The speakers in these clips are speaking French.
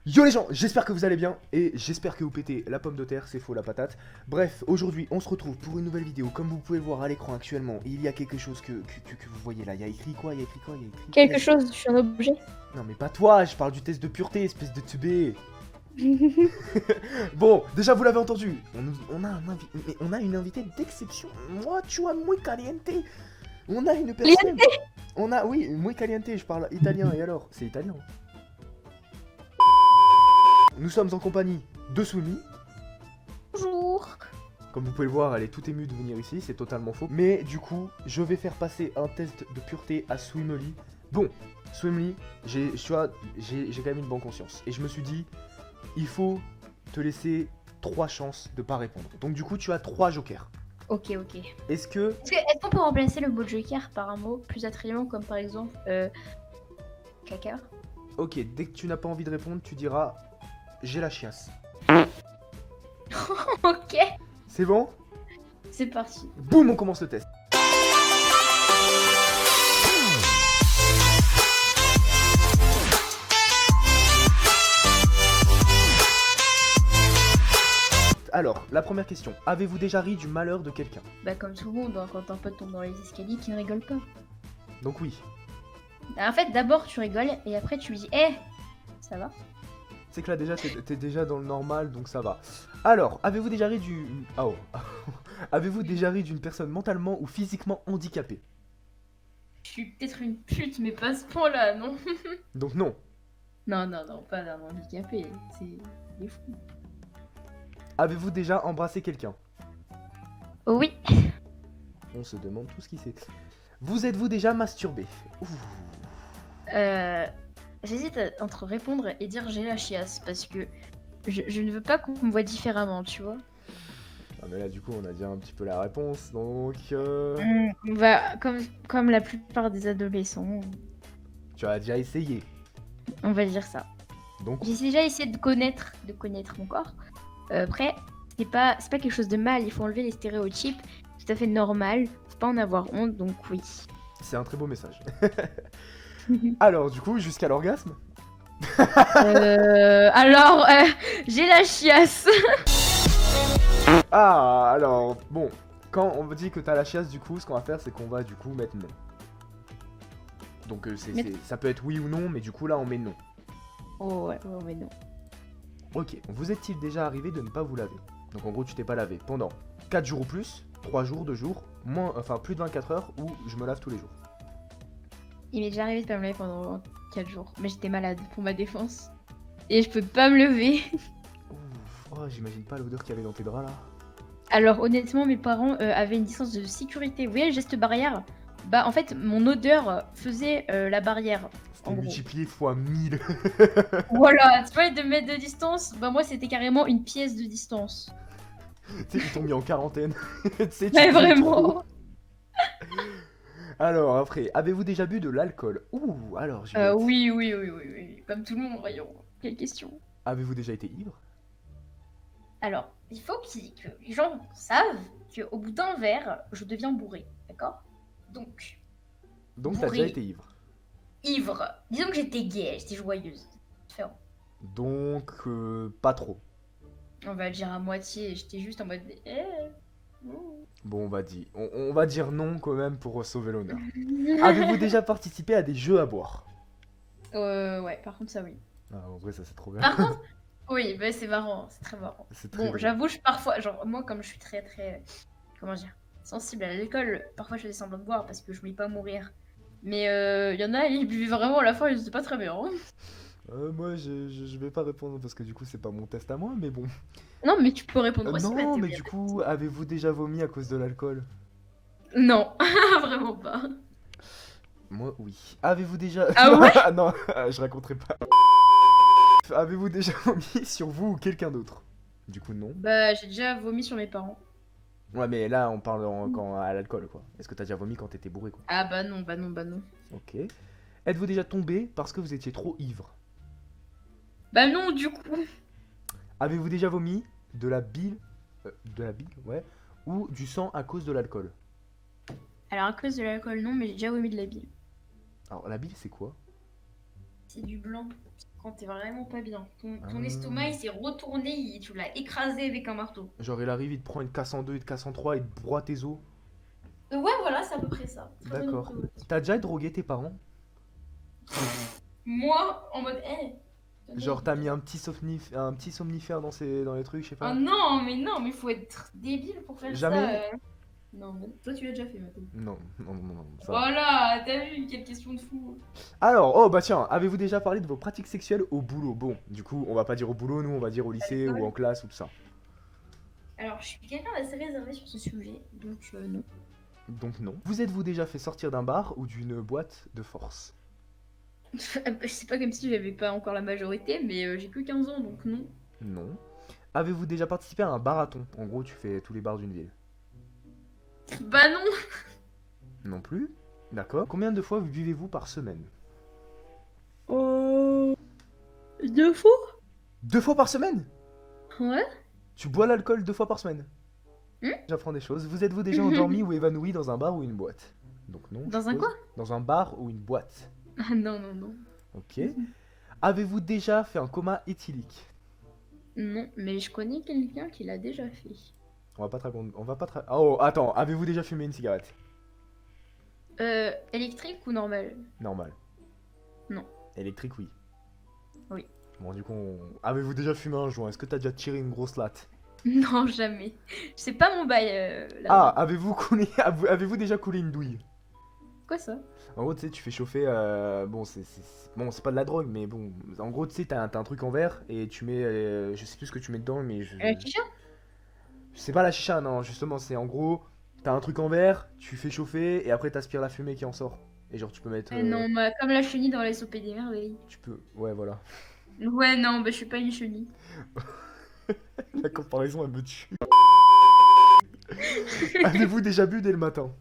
Yo les gens, j'espère que vous allez bien et j'espère que vous pétez la pomme de terre, c'est faux la patate. Bref, aujourd'hui on se retrouve pour une nouvelle vidéo. Comme vous pouvez le voir à l'écran actuellement, il y a quelque chose que vous voyez là. Il y a écrit quoi? Il y a écrit quoi? Il y a écrit Quelque test. chose, je suis un objet. Non mais pas toi, je parle du test de pureté, espèce de tubé. Bon, déjà vous l'avez entendu, on a une invitée d'exception. Moi, tu vois, muy caliente. On a une personne. On a, oui, muy caliente, je parle italien et alors? C'est italien. Nous sommes en compagnie de Soumi. Bonjour. Comme vous pouvez le voir, elle est tout émue de venir ici, c'est totalement faux. Mais du coup, je vais faire passer un test de pureté à Swimly. Bon, Swimly, j'ai quand même une bonne conscience. Et je me suis dit, il faut te laisser 3 chances de pas répondre. Donc du coup, tu as 3 jokers. Ok, ok. Est-ce que... Est-ce qu'on peut remplacer le mot joker par un mot plus attrayant comme par exemple caca? Ok, dès que tu n'as pas envie de répondre, tu diras, j'ai la chiasse. Ok. C'est bon? C'est parti. Boum, on commence le test. Alors, la première question. Avez-vous déjà ri du malheur de quelqu'un? Bah comme tout le monde, hein, quand un pote tombe dans les escaliers, qui ne rigole pas. Donc oui. En fait, d'abord tu rigoles et après tu lui dis eh, ça va? C'est que là déjà t'es déjà dans le normal donc ça va. Alors, avez-vous déjà ri du... Ah oh. Avez-vous déjà ri d'une personne mentalement ou physiquement handicapée? Je suis peut-être une pute, mais pas à ce point-là, non? Donc non. Non, non, non, pas d'un handicapé. C'est fou. Avez-vous déjà embrassé quelqu'un? Oui. On se demande tout ce qui c'est. Vous êtes-vous déjà masturbé? Ouh. J'hésite entre répondre et dire j'ai la chiasse parce que je ne veux pas qu'on me voit différemment, tu vois. Ah mais là du coup on a déjà un petit peu la réponse donc... Bah, comme la plupart des adolescents, Tu as déjà essayé. on va dire ça. Donc J'ai déjà essayé de connaître mon corps. Après, c'est pas quelque chose de mal, il faut enlever les stéréotypes, c'est tout à fait normal, faut pas en avoir honte, donc oui. c'est un très beau message. Alors du coup jusqu'à l'orgasme? Alors, j'ai la chiasse. Ah alors bon, quand on dit que t'as la chiasse du coup ce qu'on va faire c'est qu'on va du coup mettre non. Donc ça peut être oui ou non mais du coup là on met non. Oh ouais, ouais, mais non. Ok, vous est-il déjà arrivé de ne pas vous laver? Donc en gros tu t'es pas lavé pendant 4 jours ou plus, 3 jours, 2 jours, enfin plus de 24 heures ou je me lave tous les jours. Il m'est déjà arrivé de pas me lever pendant 4 jours, mais j'étais malade pour ma défense. Et je peux pas me lever. Ouf, oh j'imagine pas l'odeur qu'il y avait dans tes draps là. Alors honnêtement, mes parents avaient une distance de sécurité. Vous voyez le geste barrière? Bah en fait, mon odeur faisait la barrière. C'était En gros. multiplié fois 1000. Voilà, tu vois, les 2 mètres de distance, bah moi c'était carrément une pièce de distance. Tu sais, ils t'ont mis en quarantaine. Tu sais, tu Mais faisais vraiment. trop. Alors après, avez-vous déjà bu de l'alcool? Ouh, alors je vais être... Oui, oui, oui, oui, oui. Comme tout le monde, voyons. Quelle question. Avez-vous déjà été ivre? Alors, il faut que les gens savent qu'au bout d'un verre, je deviens bourré, d'accord? Donc, Donc t'as déjà bourré, été ivre. ivre. Disons que j'étais gaie, j'étais joyeuse. Différent. Donc pas trop. On va dire à moitié, j'étais juste en mode... Bon on va dire non quand même pour sauver l'honneur. Avez-vous déjà participé à des jeux à boire? Ouais, par contre ça oui. Ah, en vrai ça c'est trop bien. Par contre, oui, bah, c'est marrant, c'est très marrant. C'est très Bon, drôle. j'avoue, parfois, genre moi comme je suis très très, comment dire, sensible à l'alcool, parfois je faisais semblant de boire parce que je voulais pas mourir. Mais y en a, ils buvaient vraiment à la fin, ils étaient pas très bien. Hein. Moi je vais pas répondre parce que du coup c'est pas mon test à moi mais bon. Non, mais tu peux répondre aussi, Non t'es mais bien. du coup avez-vous déjà vomi à cause de l'alcool? Non, vraiment pas. Moi oui. Avez-vous déjà... Ah ouais? Non, je raconterai pas. Avez-vous déjà vomi sur vous ou quelqu'un d'autre? Du coup non. Bah, j'ai déjà vomi sur mes parents. Ouais mais là on parle quand à l'alcool quoi. Est-ce que t'as déjà vomi quand t'étais bourré quoi? Ah bah non, bah non, bah non. Ok. Êtes-vous déjà tombé parce que vous étiez trop ivre? Bah non, du coup. Avez-vous déjà vomi de la bile, ouais, ou du sang à cause de l'alcool? Alors à cause de l'alcool, non, mais j'ai déjà vomi de la bile. Alors la bile c'est quoi? C'est du blanc. quand t'es vraiment pas bien. Ton Ah. estomac, il s'est retourné, tu l'as écrasé avec un marteau. Genre, il arrive, il te prend, il te casse en deux, il te casse en trois, il te broie tes os. Ouais, voilà, c'est à peu près ça. Très bonne D'accord. représentation. T'as déjà drogué tes parents? Moi, en mode, Genre, t'as mis un petit somnifère dans les trucs, je sais Ah pas. non, mais faut être débile pour faire Jamais? ça. Non, mais toi, tu l'as déjà fait, Mathieu. Non, non, non, non, ça va. Voilà, t'as vu, quelle question de fou. Alors, oh bah tiens, avez-vous déjà parlé de vos pratiques sexuelles au boulot? Bon, du coup, on va pas dire au boulot, nous, on va dire au lycée ou l'école? en classe ou tout ça. Alors, je suis quelqu'un d'assez réservé sur ce sujet, donc non. Donc non. Vous êtes-vous déjà fait sortir d'un bar ou d'une boîte de force? C'est pas comme si j'avais pas encore la majorité, mais j'ai que 15 ans, donc non. Non. Avez-vous déjà participé à un marathon? En gros, tu fais tous les bars d'une ville. Bah non. Non plus? D'accord. Combien de fois vous buvez-vous par semaine? 2 fois? 2 fois par semaine? Ouais. Tu bois l'alcool 2 fois par semaine? Hmm. J'apprends des choses. Vous êtes-vous déjà endormi ou évanoui dans un bar ou une boîte? Donc non. Dans je un suppose. quoi? Dans un bar ou une boîte. Ah non, non, non. Ok. Avez-vous déjà fait un coma éthylique? Non, mais je connais quelqu'un qui l'a déjà fait. On va pas te raconter. On va pas te ra- Oh, attends. Avez-vous déjà fumé une cigarette? Électrique ou normal? Normal. Non. Électrique, oui. Oui. Bon, du coup, avez-vous déjà fumé un joint? Est-ce que t'as déjà tiré une grosse latte? Non, jamais. C'est pas mon bail là. Ah, avez-vous déjà coulé une douille? Quoi ça? En gros, tu sais, tu fais chauffer. Bon, bon, c'est pas de la drogue, mais bon. En gros, tu sais, t'as un truc en verre et tu mets. Je sais plus ce que tu mets dedans, mais Chicha? c'est pas la chicha, non, justement, c'est en gros. T'as un truc en verre, tu fais chauffer et après t'aspires la fumée qui en sort. Et genre, tu peux mettre. Non, bah, comme la chenille dans les SOP des merveilles. Tu peux. Ouais, voilà. Ouais, non, bah je suis pas une chenille. La comparaison, elle me tue. Avez-vous déjà bu dès le matin?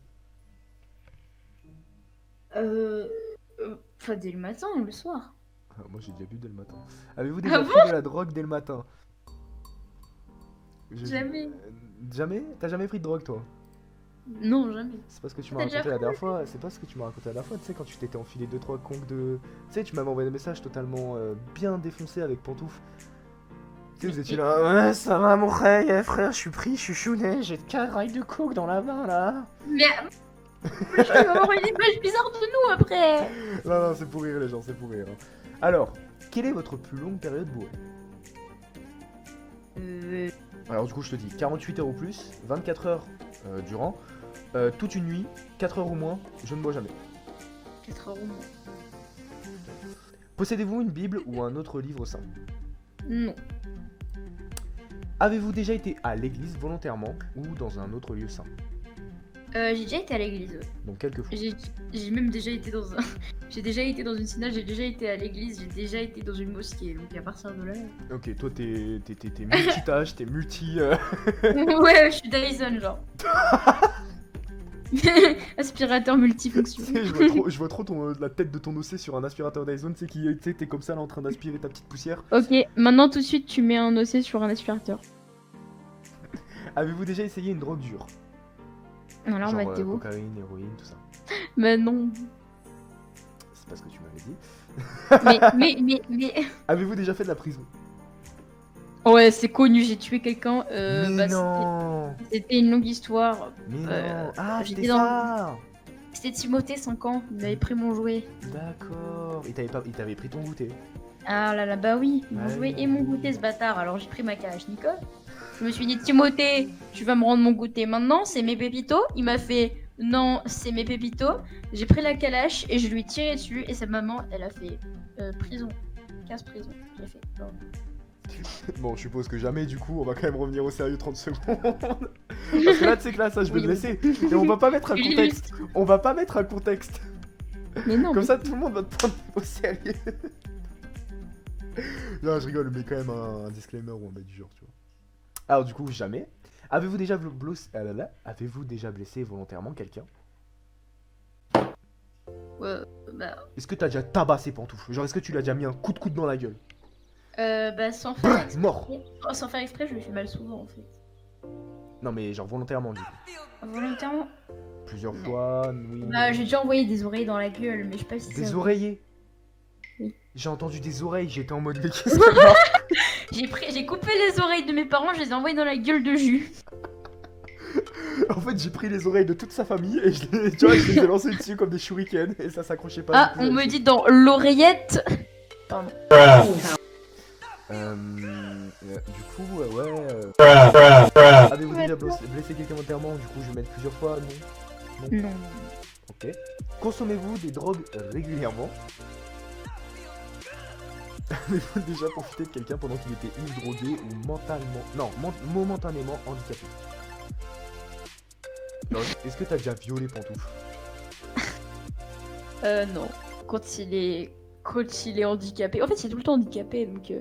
Enfin, dès le matin, le soir. Ah, moi, j'ai déjà bu dès le matin. Avez-vous Ah déjà bon? pris de la drogue dès le matin? Jamais. Jamais? T'as jamais pris de drogue, toi? Non, jamais. C'est pas ce que tu T'as m'as déjà raconté la pris dernière fois. C'est pas ce que tu m'as raconté la dernière fois. Tu sais, quand tu t'étais enfilé 2-3 conques de. Tu sais, tu m'avais envoyé des messages totalement bien défoncés avec pantoufles. Tu sais, vous étiez là. Ouais, ça va, mon frère, frère, je suis pris, je suis chouné, j'ai 4 rails de coke dans la main là. Mais je vais avoir une image bizarre de nous après. Non, non, c'est pour rire, les gens, c'est pour rire. Hein. Alors, quelle est votre plus longue période bourrée? Alors, du coup, je te dis 48 heures ou plus, 24 heures durant, toute une nuit, 4 heures ou moins, je ne bois jamais. 4 heures au moins. Possédez-vous une Bible ou un autre livre saint? Non. Avez-vous déjà été à l'église volontairement ou dans un autre lieu saint? J'ai déjà été à l'église. Ouais. Donc quelques fois. J'ai même déjà été dans un. J'ai déjà été dans une synode, j'ai déjà été à l'église, j'ai déjà été dans une mosquée. Donc à partir de là. Ok, toi t'es multitâche, t'es multi. Ouais, je suis Dyson, genre. Aspirateur multifonction. Tu sais, je vois trop la tête de ton OC sur un aspirateur Dyson, tu sais, tu sais, t'es comme ça là en train d'aspirer ta petite poussière. Ok, maintenant tout de suite tu mets un OC sur un aspirateur. Avez-vous déjà essayé une drogue dure? Alors Genre Mathéo. cocaïne, héroïne, tout ça. Mais non. C'est pas ce que tu m'avais dit. Mais. Avez-vous déjà fait de la prison? Ouais, c'est connu, j'ai tué quelqu'un. Mais Bah, non. c'était une longue histoire. Mais non. Ah, j'étais c'était ça. C'était Timothée, 5 ans, il m'avait pris mon jouet. D'accord. Il t'avait pris ton goûter. Ah là là, bah oui, mon Ouais. jouet et mon goûter, ce bâtard. Alors j'ai pris ma Kalachnikov. Je me suis dit, Timothée, tu vas me rendre mon goûter maintenant, c'est mes pépitos. Il m'a fait, non, c'est mes pépitos. J'ai pris la Kalash et je lui ai tiré dessus. Et sa maman, elle a fait prison. 15 prison. J'ai fait, oh. Bon, je suppose que jamais, du coup, on va quand même revenir au sérieux 30 secondes. Parce que là, tu sais que là, ça, je vais Oui, le oui. laisser. Et on va pas mettre un contexte. On va pas mettre un contexte. Mais non, Comme mais- ça, tout le monde va te prendre au sérieux. Non, je rigole, mais quand même un disclaimer ou un bail du genre, tu vois. Alors, du coup, jamais. Avez-vous déjà blessé volontairement quelqu'un? Ouais, bah, Est-ce que t'as déjà tabassé pantoufle? Genre, est-ce que tu lui as déjà mis un coup de coude dans la gueule? bah sans faire Bah, exprès. mort. Oh, sans faire exprès, je lui fais mal souvent en fait. Non, mais genre volontairement, du coup. Volontairement. Plusieurs fois, oui. Bah, j'ai déjà envoyé des oreilles dans la gueule, mais je sais pas si Des ça- oreillers. oui. J'ai entendu des oreilles, j'étais en mode mais qu'est-ce qu'il y a? J'ai coupé les oreilles de mes parents, je les ai envoyées dans la gueule de jus. En fait, j'ai pris les oreilles de toute sa famille et tu vois, je les ai lancées dessus comme des shurikens et ça s'accrochait pas. Ah, du coup, on me j'ai- dit dans l'oreillette. Pardon. Du coup, avez-vous déjà blessé quelqu'un volontairement? Du coup, je vais mettre plusieurs fois, non? Non. Ok. Consommez-vous des drogues régulièrement? Avez-vous déjà profité de quelqu'un pendant qu'il était ivre, drogué ou mentalement... Non, momentanément handicapé? Alors, est-ce que t'as déjà violé Pantouf? Non. Quand il est handicapé. En fait, il est tout le temps handicapé, donc.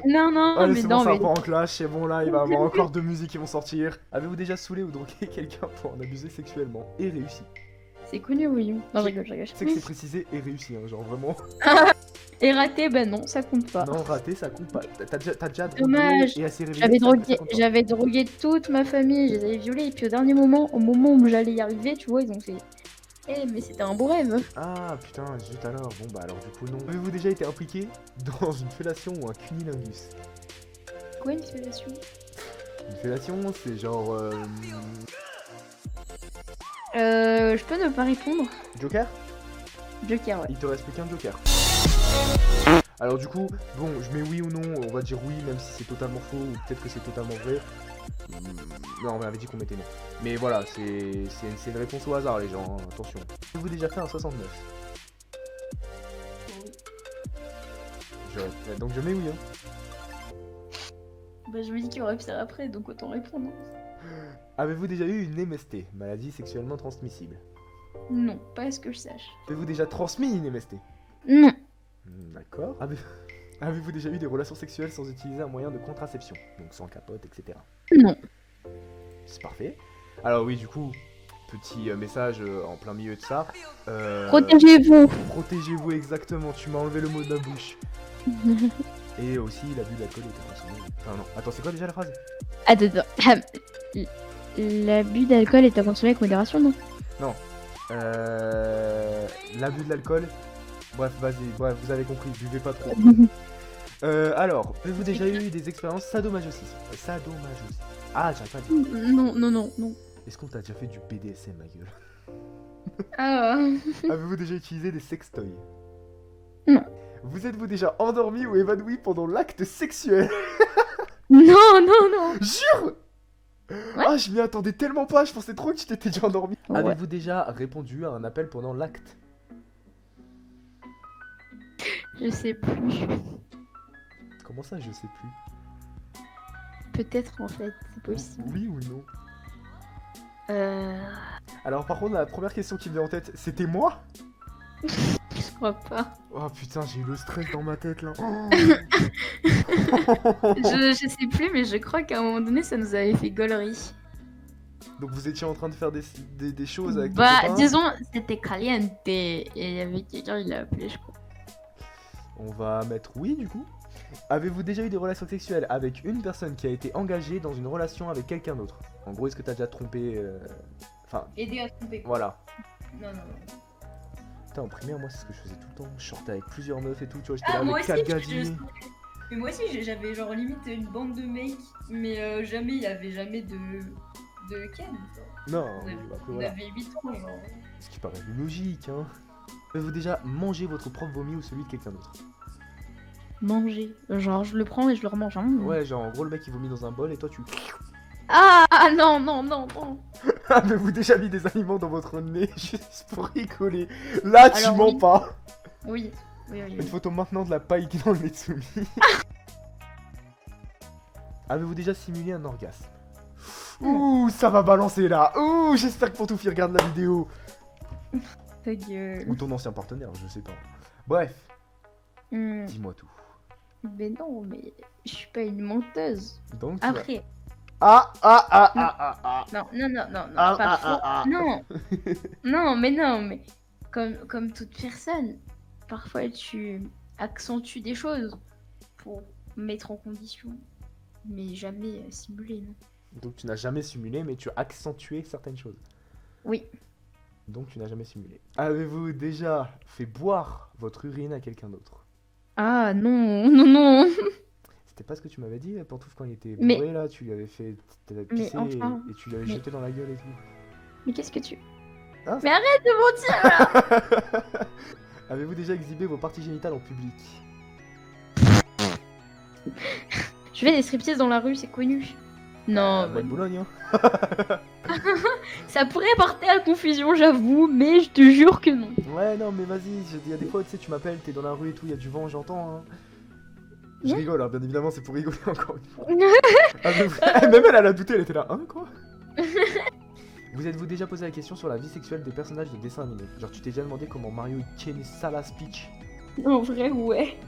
Non, non, Allez, mais c'est non, bon, ça mais. part en clash, c'est bon là, il va y avoir encore deux musiques qui vont sortir. Avez-vous déjà saoulé ou drogué quelqu'un pour en abuser sexuellement et réussi? C'est connu, oui. Non, je rigole, je rigole. Tu sais que c'est précisé et réussi, hein, genre vraiment. Et raté, bah non, ça compte pas. Non, raté, ça compte pas. T'as déjà drogué Dommage. et assez réveillé. J'avais drogué toute ma famille, je les avais violés, et puis au moment où j'allais y arriver, tu vois, ils ont fait. Eh, mais c'était un beau rêve. Ah putain, zut alors. Bon bah alors du coup non. Avez-vous déjà été impliqué dans une fellation ou un cunilingus? Quoi, une fellation? Une fellation, c'est genre... Je peux ne pas répondre. Joker? Joker, ouais. Il te reste plus qu'un joker. Alors du coup, bon, je mets oui ou non, on va dire oui, même si c'est totalement faux, ou peut-être que c'est totalement vrai. Non, on m'avait dit qu'on mettait non. Mais voilà, c'est une réponse au hasard les gens, hein, attention. Avez-vous déjà fait un 69? Donc je mets oui, hein. Bah, je me dis qu'il aurait pu faire après, donc autant répondre. Avez-vous déjà eu une MST, maladie sexuellement transmissible? Non, pas à ce que je sache. Avez-vous déjà transmis une MST? Non. D'accord. Avez-vous déjà eu des relations sexuelles sans utiliser un moyen de contraception? Donc sans capote, etc. Non. C'est parfait. Alors oui, du coup, petit message en plein milieu de ça. Protégez-vous. Protégez-vous exactement, tu m'as enlevé le mot de la bouche. Et aussi, l'abus d'alcool est consommé. Enfin non, attends, c'est quoi déjà la phrase? Attends. L'abus d'alcool est à consommer avec modération, non? Non. L'abus de l'alcool. Bref, vas-y, bref, vous avez compris, buvez pas trop. Alors, avez-vous déjà eu des expériences sadomasochistes? Sadomasochistes. Ah, j'arrive pas à dire. Non. Est-ce qu'on t'a déjà fait du BDSM, ma gueule? Ah. Avez-vous déjà utilisé des sextoys? Non. Vous êtes-vous déjà endormi ou évanoui pendant l'acte sexuel? Non. Jure! Ah, je m'y attendais tellement pas, je pensais trop que tu t'étais déjà endormi. Ouais. Avez-vous déjà répondu à un appel pendant l'acte? Je sais plus. Comment ça, je sais plus? Peut-être en fait, c'est possible. Oui ou non? Alors par contre, la première question qui me vient en tête, c'était moi? Je crois pas. Oh putain, j'ai eu le stress dans ma tête là. Je sais plus, mais je crois qu'à un moment donné, ça nous avait fait gaulerie. Donc vous étiez en train de faire des choses avec ton Bah, copain? disons, c'était caliente et il y avait quelqu'un, il l'a appelé, je crois. On va mettre oui du coup. Avez-vous déjà eu des relations sexuelles avec une personne qui a été engagée dans une relation avec quelqu'un d'autre? En gros, est-ce que t'as déjà trompé Enfin, Aider à tromper. voilà. Non. Putain, en primaire, moi, c'est ce que je faisais tout le temps. Je sortais avec plusieurs meufs et tout, tu vois, j'étais Ah, là moi avec aussi, 4 gadis. mais moi aussi, j'avais genre limite une bande de mecs, mais jamais, il y avait jamais de Ken. Non, On avait, après, on voilà. avait 8 ans, genre. Ce qui paraît logique, hein. Avez-vous déjà mangé votre propre vomi ou celui de quelqu'un d'autre? Manger. Genre, je le prends et je le remange. Hein. Ouais, genre, en gros, le mec, il vomit dans un bol et toi, tu... Ah, non. Avez-vous déjà mis des aliments dans votre nez juste pour rigoler? Là, tu Alors, mens oui. pas. Oui. Une photo maintenant de la paille qui est dans le nez de Soumi. Avez-vous déjà simulé un orgasme? Ouh, ça va balancer là. Ouh, j'espère que Pantouf il regarde la vidéo. Ta gueule. Ou ton ancien partenaire, je sais pas. Bref, dis-moi tout. Mais non, mais je suis pas une menteuse. Donc, tu vas- Après. Ah. Non, Ah, parfois. ah. Non, mais comme toute personne, parfois tu accentues des choses pour mettre en condition, mais jamais simuler, non. Donc tu n'as jamais simulé, mais tu as accentué certaines choses. Oui. Donc tu n'as jamais simulé. Avez-vous déjà fait boire votre urine à quelqu'un d'autre? Ah non, non, non. C'était pas ce que tu m'avais dit, Pantouf, quand il était Mais- bourré, là, tu lui avais fait Mais pisser enfin, et tu lui avais mais- jeté dans la gueule et tout. Mais qu'est-ce que tu... Hein, Mais arrête de mentir là. Avez-vous déjà exhibé vos parties génitales en public? Je fais des striptease dans la rue, c'est connu. Non, Bois de Boulogne, hein. ça pourrait porter à confusion, j'avoue, mais je te jure que non. Ouais, non, mais vas-y, il y a des fois, tu sais, tu m'appelles, t'es dans la rue et tout, il y a du vent, j'entends, hein. Je Yeah. rigole, hein, bien évidemment, c'est pour rigoler encore une fois. Même elle a douté, elle était là, hein, quoi? Vous êtes-vous déjà posé la question sur la vie sexuelle des personnages de dessins animés? Genre, tu t'es déjà demandé comment Mario tienne sa speech? En vrai, ouais.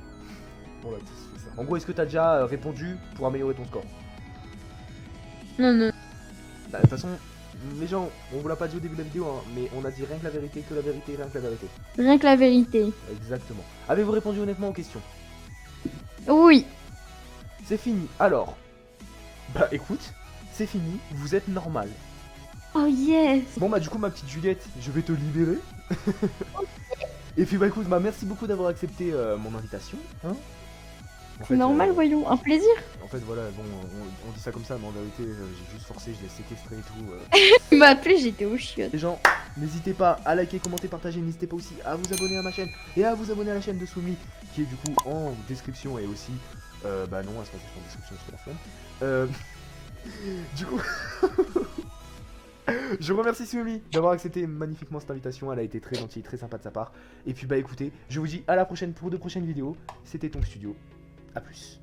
Bon, là, c'est ça. En gros, est-ce que t'as déjà répondu pour améliorer ton score? Non, non. Bah, de toute façon, les gens, on vous l'a pas dit au début de la vidéo, hein, mais on a dit rien que la vérité, que la vérité, rien que la vérité. Rien que la vérité. Exactement. Avez-vous répondu honnêtement aux questions? Oui. C'est fini. Alors, bah écoute, c'est fini, vous êtes normal. Oh yes. Bon bah du coup ma petite Juliette, je vais te libérer. Et puis bah écoute, bah merci beaucoup d'avoir accepté mon invitation. Hein. En fait, C'est normal, voyons. Un plaisir. En fait voilà, bon, on dit ça comme ça, mais en vérité j'ai juste forcé, je l'ai séquestré et tout. Tu m'as appelé, j'étais au chiottes. Les gens, n'hésitez pas à liker, commenter, partager, n'hésitez pas aussi à vous abonner à ma chaîne et à vous abonner à la chaîne de Swimly qui est du coup en description et aussi, bah non, elle sera juste en description, c'est la flemme. Du coup, je remercie Swimly d'avoir accepté magnifiquement cette invitation, elle a été très gentille, très sympa de sa part. Et puis bah écoutez, je vous dis à la prochaine pour de prochaines vidéos, c'était Tonk Studio, à plus.